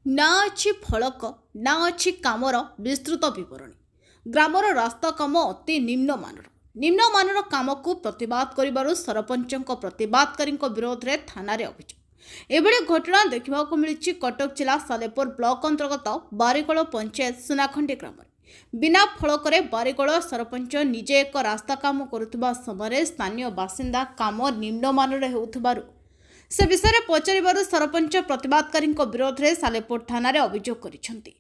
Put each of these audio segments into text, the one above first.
ना अच्छी फलक ना अच्छी कामर विस्तृत बरणी ग्रामर रास्ता काम अति निम्नमानर काम को प्रतिवाद करिबारु सरपंचक प्रतिवादकारी विरोध में थाना अभियोग एभली घटना देखा मिली कटक जिला सालेपुर ब्लॉक अंतर्गत बारिकोल पंचायत सुनाखंडी ग्राम बिना फलक बारिकोल सरपंच निजे एक रास्ता काम करुवा समय स्थानीय बासिंदा काम निम्नमानर हेउथिबारु से विषय में पचारू सरपंच प्रतिवादकारी विरोध में सालेपुर थाना अभियोग करिसेंति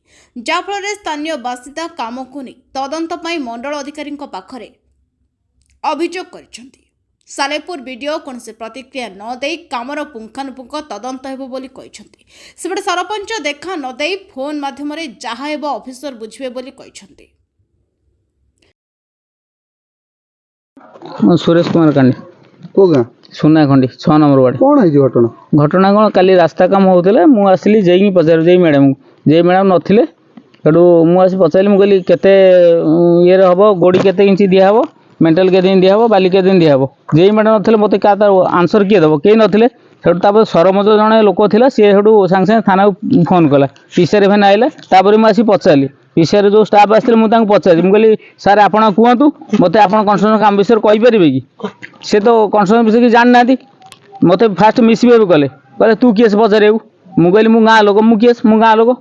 जाफल स्थानीय बासिंदा काम को नहीं तदंत मंडल अधिकारी पाखरे अभियोग करिसेंति सालेपुर वीडियो कौन से प्रतिक्रिया न दे कामर पुंखानुपुंख तदंत हेबो बोली कहिसेंति सेबडे सरपंच देखा न दे फोन माध्यम जहा हेबो ऑफिसर बुझिबे बोली कहिसेंति। सुरेश कुमार कांडी को गाँ सुनाखंडी 6 नंबर वार्ड। कौन है घटना घटना कौन काली रास्ता काम होता मु आसली जेई पचार जेई मैडम नथिले सेठू मुझे पचारि मुझे केते ये हम गोड़ी केते इंच दिहब मेंटल के दिन दिहब बाली के दिन दिहब जेई मैडम नथिले मत क्या आंसर किए दब कई नथिले सेठू सरपंच जड़े लोक था सी सेठू सागे सागे थाना फोन कला पीसीआर भैन आइले मुझे पचारि पीसीआर जो स्टाफ आसते मुझे पचारि मुझे सार आप कहतु मत आप कन्स्ट्रक्शन काम विषय कहींपारे कि सी तो कन्स्ट्रक्शन विषय कि जाना मत फास्ट मिसबिहेव कले कहले तू किए पचारे मुझे मु गाँ लोक मुझे मु गाँ लोक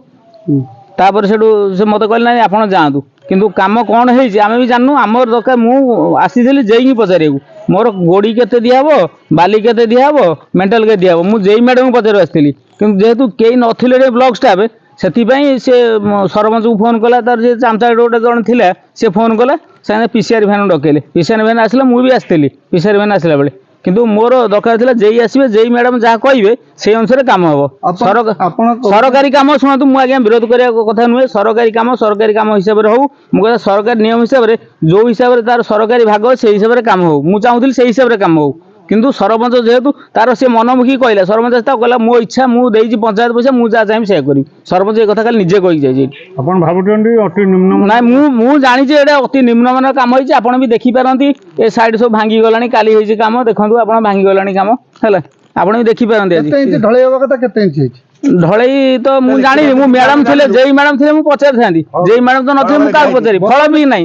तापर से मत कहले ना आप जातु किंतु काम कौन है आम भी जानू आम दरकार मुझे जेई पचारे मोर गोड़ी केते दिहब बाली केते दिहब मेंटल के दिहब मु जेई मैडम पचार आसती कि जेहेतु कई नथिले ब्लॉक स्टाफ से सरपंच को फोन कला तार जे चामचा गोटे जन थिला से फोन कला से पीसीआर भैन डकेले पीसीआर भैन आसला मुझे आसती पीसीआर भैन आसला बेले किंतु मोर दरकार था जेई आसबे जेई मैडम जहाँ कहे से अनुसार काम हम सरकारी काम शुणु मुझे विरोध करने कथा नुहे सरकारी काम हिसाब से हो मुझे सरकारी नियम हिसाब से जो हिसाब से तार सरकारी भाग से हिसाब से काम हो मुझे चाहूली से हिसाब से काम हो किंतु सरपंच जेहेतु तार सी मनमुखी कहला सरपंच कहला मो इच्छा मुझे पंचायत पैसा मुझे जहाँ चाहिए से करी सरपंच एक कथा खाली निजे कही ना मुझे जानी अति निम्नमान काम होती आपड़ भी देखिपारती ए साइड सब भांगी गला काली काम देखो आप भांगी गला काम है आप भी देखिपारती ढलई तो मुझे जानी मु मैडम थे जेई मैडम थे पचारि था जेई मैडम तो नथिले क्या पचारि फल भी ना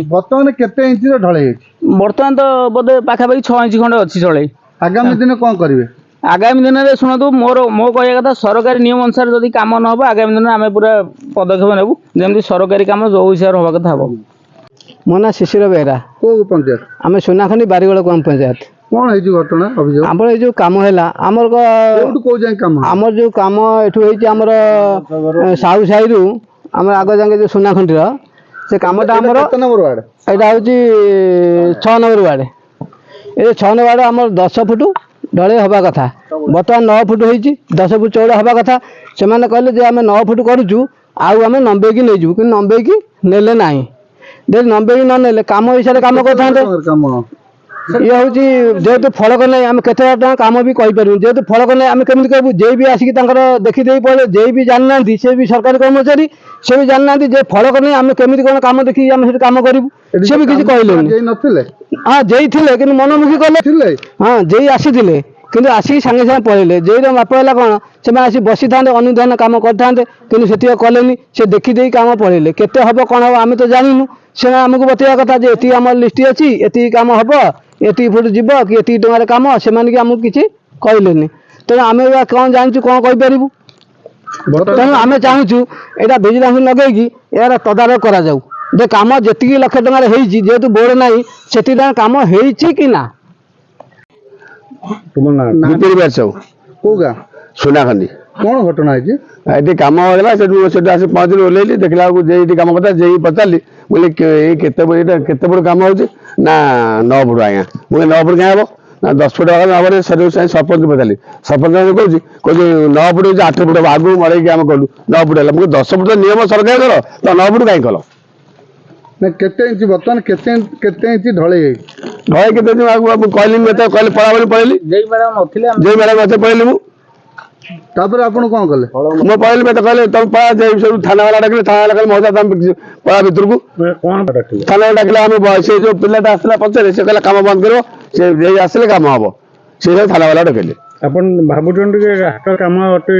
बर्तमान तो बोधे पाखापाखि 6 इंच खंडे अच्छी ढलई आगामी दिन कौन करेंगे आगामी दिन में शुणु मो कह कथा सरकारी नियम अनुसार जब कम न हो आगामी दिन आम पूरा पदक्षेप नेबू जमी सरकारी कम जो हिसाब हवा कथा हम मो ना शिशिर बेहरा को पंचायत आम सुनाखंडी बारिगोल ग्राम पंचायत कौन है घटना अभियोग आम जो कम है आमर जो कम एठू साहू साई आम आग जाए जो सुनाखंडी से कमटा आमर यहाँ हूँ 6 नंबर वार्ड ये 6 नंबर वार्ड आम 10 फुट ढले हवा कथा बर्तमान 9 फुट हो 10 फुट चौड़ा हवा कथा से कहले जे आम 9 फुट करुचु आम नंबेकी नहीं कि नंबेकी नेले ना नंबेकी न नेले कम हिसाब से कम कर ये हूँ जेहेतु फलक नहीं आम के कम भी कहीपर जेहेतु फलक नहीं आम केमी कहूँ जे भी आसिक देखीदे पड़े जे भी जानना से भी सरकारी कर्मचारी से भी जानना जे फलक नहीं आम केमी कौन कम देखिए आम कम करूँ से भी किसी कहले हाँ जेई थे कि मनमुखी कले हाँ जेई आसी कि आसिक सागे सागे पलैले जेईर बाप है कौन से आसी बसी था अनुधान कम करते कि कले से देखीदे कम पलैले केते हम कौन हम आम तो जानू से आमको बतवा कथा ये आम लिस्ट अच्छी ये कम हम ये फुट जीव कि ये टकर कम से आमको किसी कहले तेणु आम कौन जानू कौन कहींपरू तेणु आम चाहूँ यहाँ विजिलेंस लगे यार तदारख कर कम जी लक्ष टकर जेहेतु बोर्ड ना से कम कि ना को गाँ सुनाखंडी कौन घटना है ये कम होगा आस पहुँच ओल्ल देखला जे कम करता जे पचारि बोले केते फुट कम हो ना 9 फुट आज्ञा मुझे 9 फुट क्या हम ना 10 फुट हम सरपंच पचारि सरपंच कह 9 फुट 8 फुट आगू मड़े आम कलु 9 फुट है मुझे 10 फुट नियम सरकार कर तो 9 फुट कहीं कल केते इंच बर्तमान केते इंच ढले केते कहली कहले पढ़ा पढ़ेली जेई मैडम नथे पढ़ेली मु तापर आपण कौन कले मो पढ़ेली मैं तो कहले तुम पढ़ा सब थाना वाला डाकिले थाना वाला कहले मौजा तुम पढ़ा भीतर को थाना वाला डाकिले आम से जो पिलाटा आसला पचारे से कहला काम बंद करो से जे आसले काम हम से थाना वाला डाकिले ଆପଣ ଭାବୁଛନ୍ତି ଯେ ରାସ୍ତା କାମ ଅତି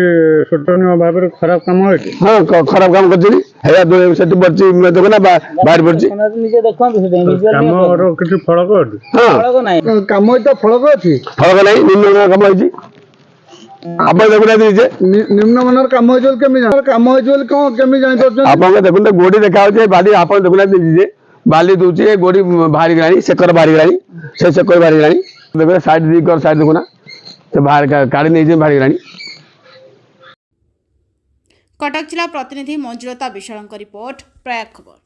ଶୋଚନୀୟ ଭାବରେ ଖରାପ କାମ ହେଉଛି? ହଁ ଖରାପ କାମ କରିଛି ସେଠି ପଡିଛି ଦେଖୁନା ବାହାରି ପଡିଛି। ନିଜେ ଦେଖନ୍ତୁ ସେଠି କାମର କିଛି ଫଳକ ଅଛି? ହଁ ନାହିଁ। କାମ ତ ଫଳକ ଅଛି, ଫଳକ ନାହିଁ, ନିମ୍ନ କାମ ହେଇଛି। ଆପଣ ଦେଖୁନାହାନ୍ତି ନିଜେ, ନିମ୍ନମାନର କାମ ହେଇଛି ବୋଲି କେମିତି କାମ ହେଇଛି ବୋଲି କଣ କେମିତି ଜାଣିପାରୁଛନ୍ତି? ଆପଣଙ୍କ ଦେଖୁନ ଗୋଡି ଦେଖା ହଉଛି ବାଲି, ଆପଣ ଦେଖୁନାହାନ୍ତି ନିଜେ ବାଲି ଦଉଛି ଗୋଡି ବାହାରିଗଲାଣି, ସେକର ବାହାରିଗଲାଣି, ସେ ସେକର ବାହାରିଗଲାଣି। ଦେଖୁନା ସାଇଡ୍ ଦିକର ସାଇଡ୍ ଦେଖୁନା ସେ ବାହାରି କାଢି ନେଇଛି ବାହାରିଗଲାଣି। କଟକ ଜିଲ୍ଲା ପ୍ରତିନିଧି ମଞ୍ଜୁଳତା ବିଶାଳଙ୍କ ରିପୋର୍ଟ, ପ୍ରୟାଗ ଖବର।